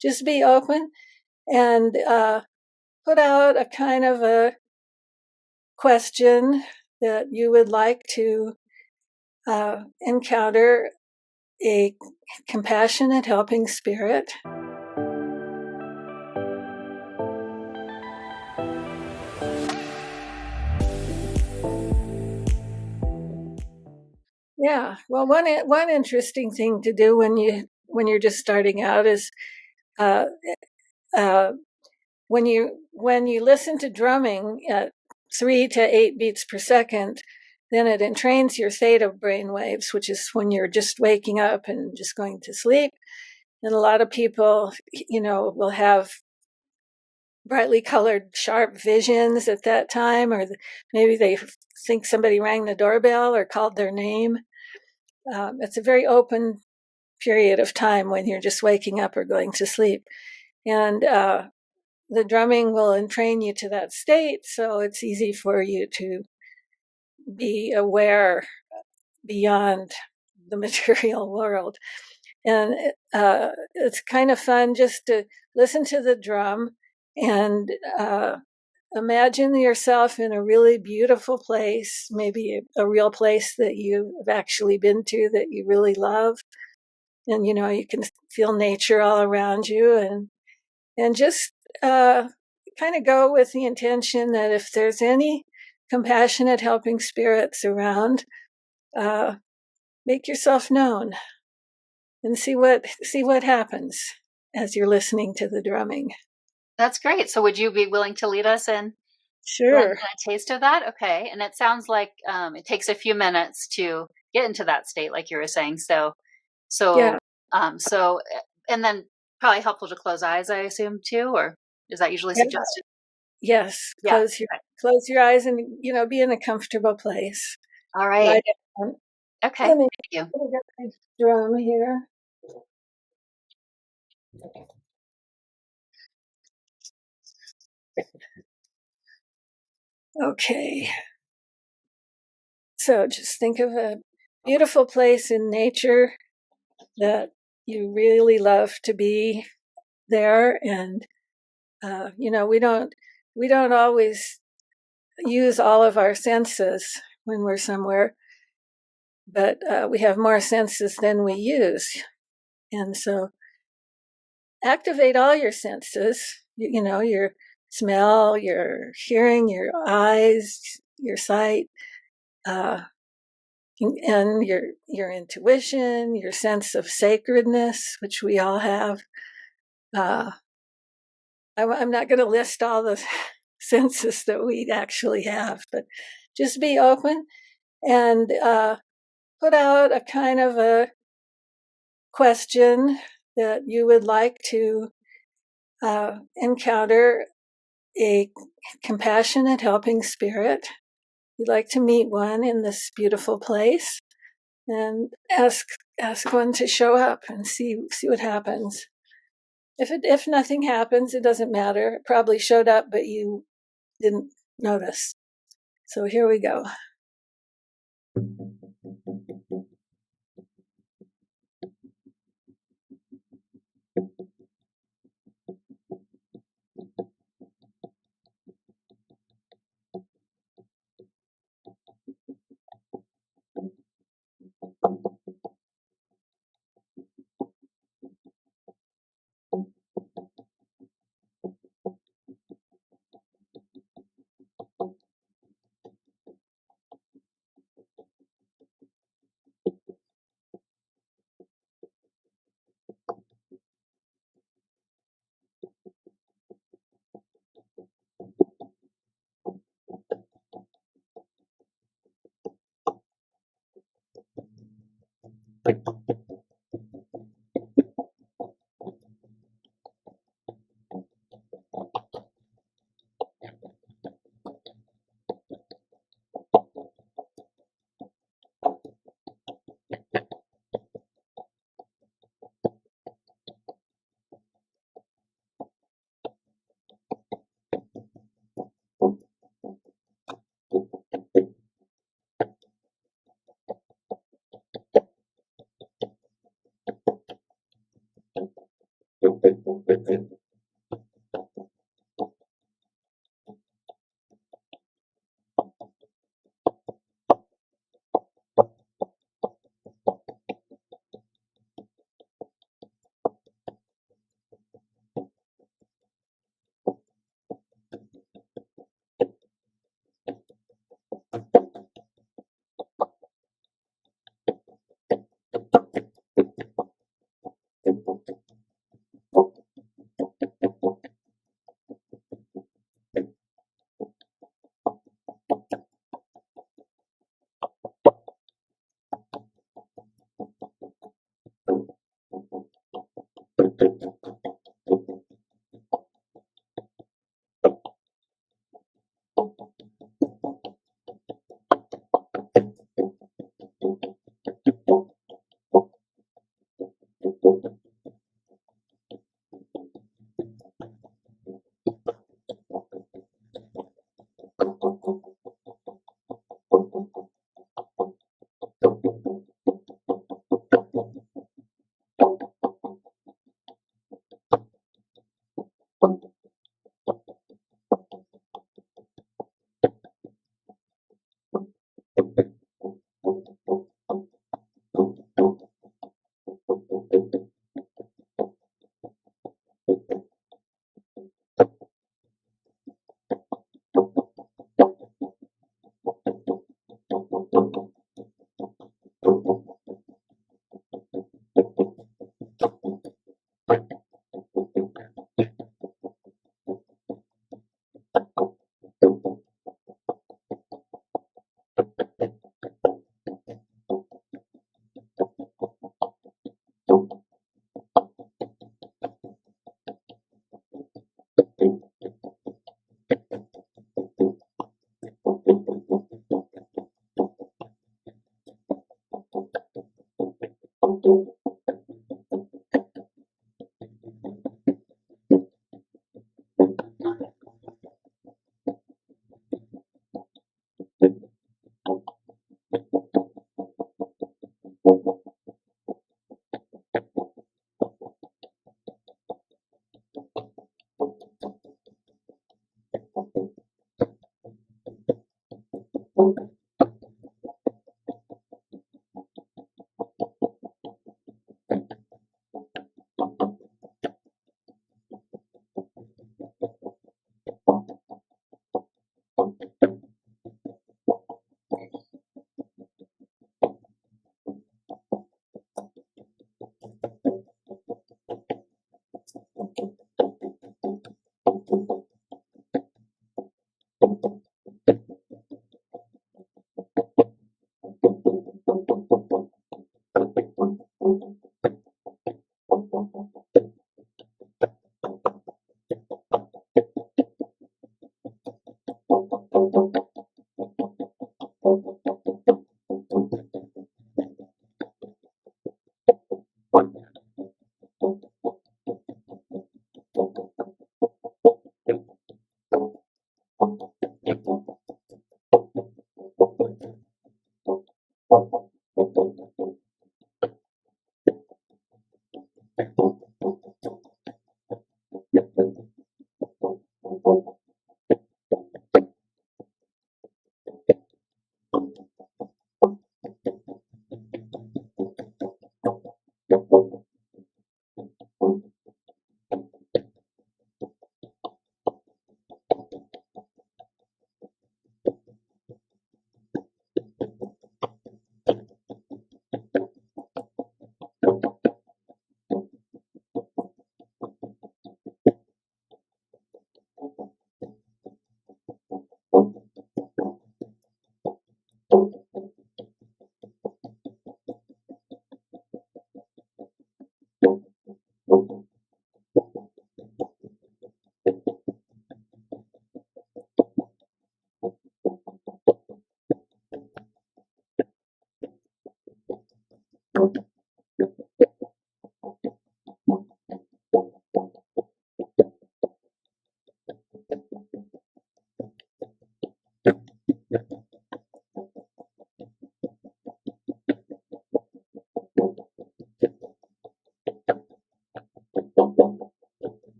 just be open and put out a kind of a question that you would like to encounter a compassionate, helping spirit. Yeah, well, one interesting thing to do when you're just starting out is uh, uh, when you listen to drumming at 3 to 8 beats per second, then it entrains your theta brain waves, which is when you're just waking up and just going to sleep. And a lot of people, will have brightly colored, sharp visions at that time, or maybe they think somebody rang the doorbell or called their name. It's a very open period of time when you're just waking up or going to sleep. And the drumming will entrain you to that state, so it's easy for you to be aware beyond the material world. And it's kind of fun just to listen to the drum and imagine yourself in a really beautiful place, maybe a real place that you've actually been to that you really love. And, you can feel nature all around you and just kind of go with the intention that if there's any compassionate, helping spirits around, make yourself known and see what happens as you're listening to the drumming. That's great. So would you be willing to lead us in Sure. a taste of that? Okay. And it sounds like it takes a few minutes to get into that state, like you were saying. So Yeah. so and then probably helpful to close eyes, I assume, too, or is that usually suggested? Yes. Yeah. Close your eyes and be in a comfortable place. All right. Lie down. Okay. Let me Thank you. get my drum here. Okay. So just think of a beautiful place in nature that you really love to be there, and we don't always use all of our senses when we're somewhere, but we have more senses than we use, and so activate all your senses. Your smell, your hearing, your eyes, your sight. And your intuition, your sense of sacredness, which we all have. I'm not going to list all the senses that we actually have, but just be open and put out a kind of a question that you would like to encounter a compassionate, helping spirit. You'd like to meet one in this beautiful place, and ask one to show up and see what happens. If nothing happens, it doesn't matter. It probably showed up, but you didn't notice. So here we go.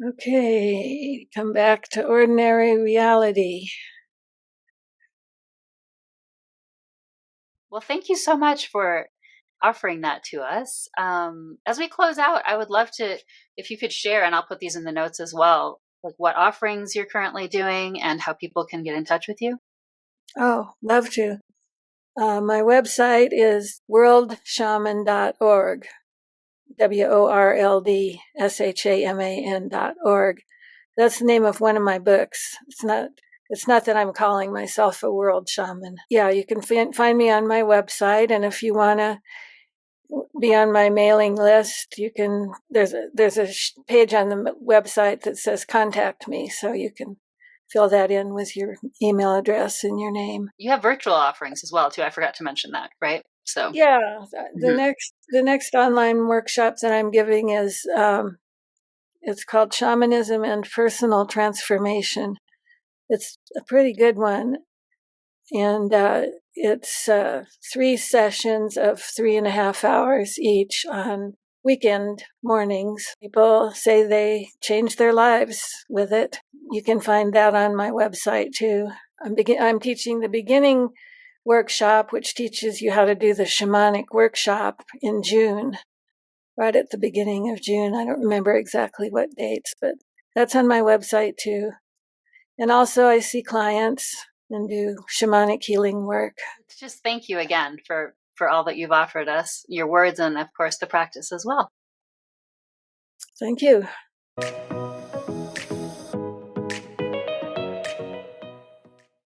Okay, come back to ordinary reality. Well, thank you so much for offering that to us. As we close out, I would love to, if you could share, and I'll put these in the notes as well, like what offerings you're currently doing and how people can get in touch with you. Oh, love to. My website is worldshaman.org, WORLDSHAMAN.org. That's the name of one of my books. It's not that I'm calling myself a world shaman. Yeah, you can find me on my website, and if you want to be on my mailing list, you can. There's a page on the website that says contact me, so you can fill that in with your email address and your name. You have virtual offerings as well, too. I forgot to mention that, right? So Yeah, the next online workshop that I'm giving is it's called Shamanism and Personal Transformation. It's a pretty good one, and it's 3 sessions of 3.5 hours each on weekend mornings. People say they changed their lives with it. You can find that on my website too. I'm teaching the beginning workshop, which teaches you how to do the shamanic workshop in June, right at the beginning of June. I don't remember exactly what dates, but that's on my website too. And also I see clients and do shamanic healing work. just thank you again for all that you've offered us, your words, and of course the practice as well. Thank you.